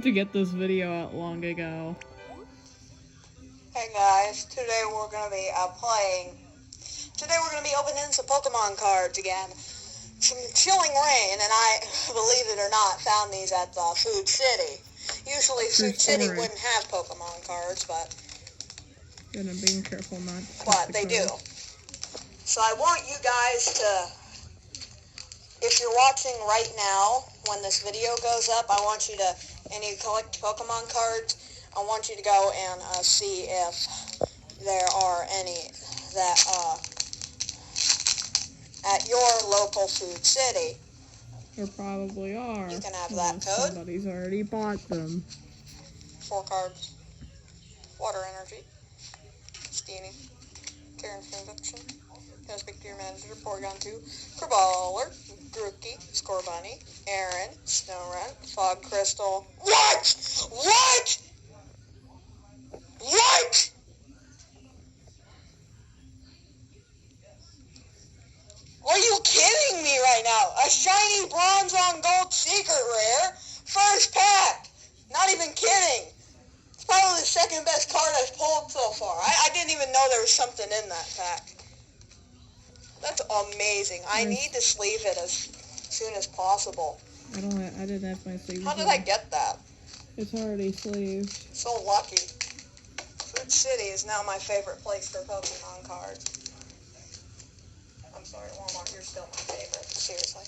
To get this video out long ago. Hey guys, today we're gonna be opening some Pokemon cards again. Some chilling rain, and I, believe it or not, found these at the Food City. Usually Food City wouldn't have Pokemon cards, but Being careful not to but they do. So I want you guys to, if you're watching right now, when this video goes up, I want you to, and you collect Pokemon cards, I want you to go and see if there are any that, at your local Food City. There probably are. You can have that code. Somebody's already bought them. 4 cards. Water Energy. Steenie. Karen's Conviction. Gonna speak to your manager. Porygon 2. Crabballer. Grookey. Scorbunny. Aaron. Snorunt. Fog Crystal. What? What? What? Are you kidding me right now? A shiny bronze on gold secret rare? First pack! Not even kidding. It's probably the second best card I've pulled so far. I didn't even know there was something in that pack. That's amazing. I need to sleeve it as soon as possible. I didn't have my sleeves. How did I get that? It's already sleeved. So lucky. Food City is now my favorite place for Pokemon cards. I'm sorry, Walmart, you're still my favorite. Seriously.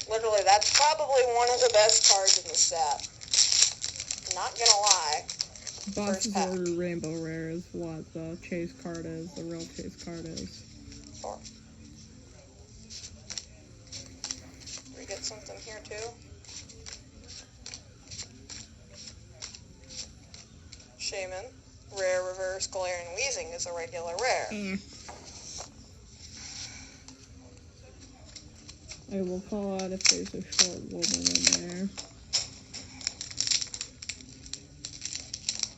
Literally, that's probably one of the best cards in the set. Not gonna lie. Boss's Order Rainbow Rare is what the chase card is, the real chase card is. Sure. We get something here too. Shaman. Rare Reverse Galarian Weezing is a regular rare. I will call out if there's a short woman in there.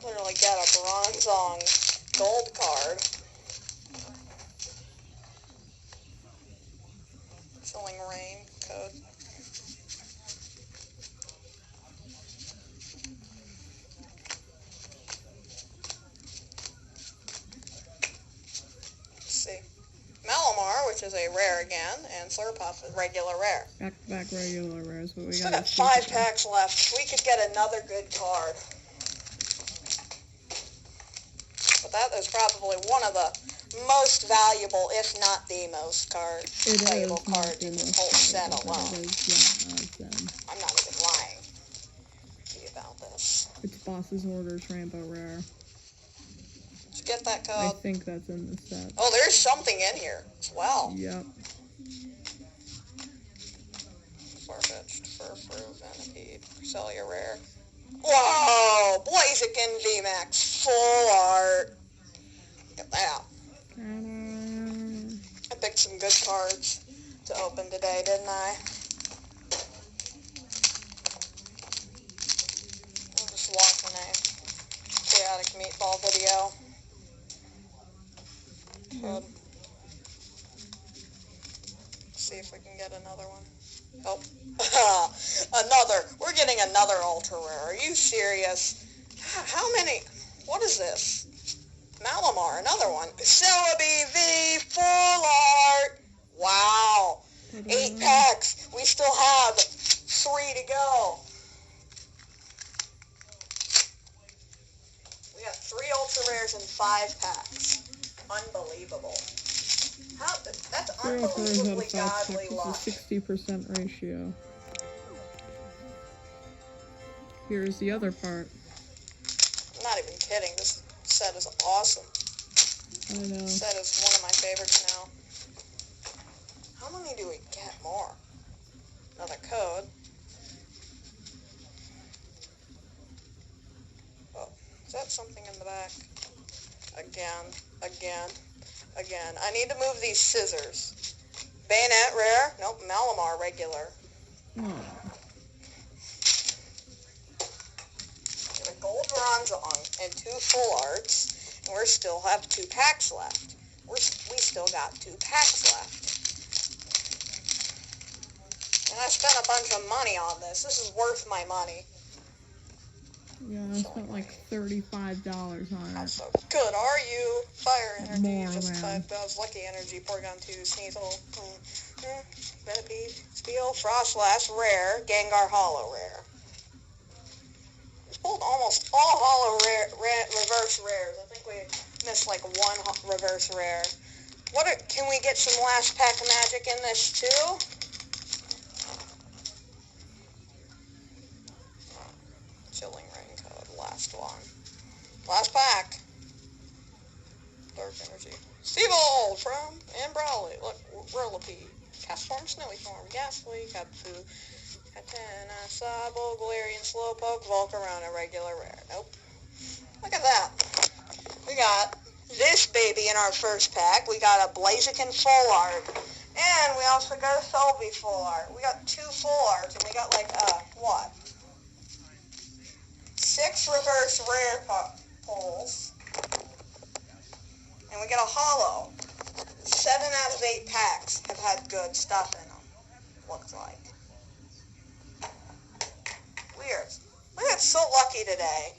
Literally got a bronze on gold card. Chilling Rain code. Malamar, which is a rare again, and Slurpuff is regular rare. Back regular rares, but we Still got 5 packs left. We could get another good card. But that is probably one of the most valuable, if not the most valuable card in this whole set alone. I'm not even lying to you about this. It's Boss's Orders Rainbow Rare. Get that code. I think that's in the set. Oh, there's something in here as well. Yep. Farfetch'd, Furfrou, Venipede, Cresselia Rare. Whoa! Blaziken VMAX, full art. Get that. I picked some good cards to open today, didn't I? I'm just watching a chaotic meatball video. Good. See if we can get another one. Oh, another. We're getting another ultra rare. Are you serious? How many? What is this? Malamar, another one. Celebi V, full art. Wow. 8 packs. We still have 3 to go. We got 3 ultra rares and 5 packs. Unbelievable. That's unbelievably godly luck. It's a 60% ratio. Here's the other part. I'm not even kidding. This set is awesome. I know. This set is one of my favorites now. How many do we get more? Another code. Oh, is that something in the back? Again. I need to move these scissors. Bayonet rare. Nope, Malamar regular. Get a gold Bronzong and 2 full arts. And we still have 2 packs left. We still got 2 packs left. And I spent a bunch of money on this. This is worth my money. Yeah, I spent like $35 on How it. so good are you? Fire energy, More just than. 5 does. Lucky energy, Porygon 2, Sneasel, Venipede, Steel, Frostlass, rare, Gengar Hollow rare. We pulled almost all hollow reverse rares. I think we missed like one reverse rare. Can we get some last pack magic in this too? Chilling Raincoat, last one. Last pack. Dark Energy. Stevold from Brawley. Look, Whirlipede. Castform, Snowy Form, Ghastly, Katsu, Katana, Sabo, Galarian, Slowpoke, Volcarona, regular rare. Nope. Look at that. We got this baby in our first pack. We got a Blaziken full art. And we also got a Selby full art. We got 2 full arts, and we got like, 6 reverse rare pulls. And we get a hollow. 7 out of 8 packs have had good stuff in them, looks like. We're so lucky today.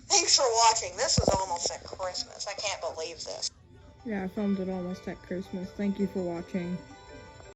Thanks for watching. This is almost at Christmas. I can't believe this. Yeah, I filmed it almost at Christmas. Thank you for watching.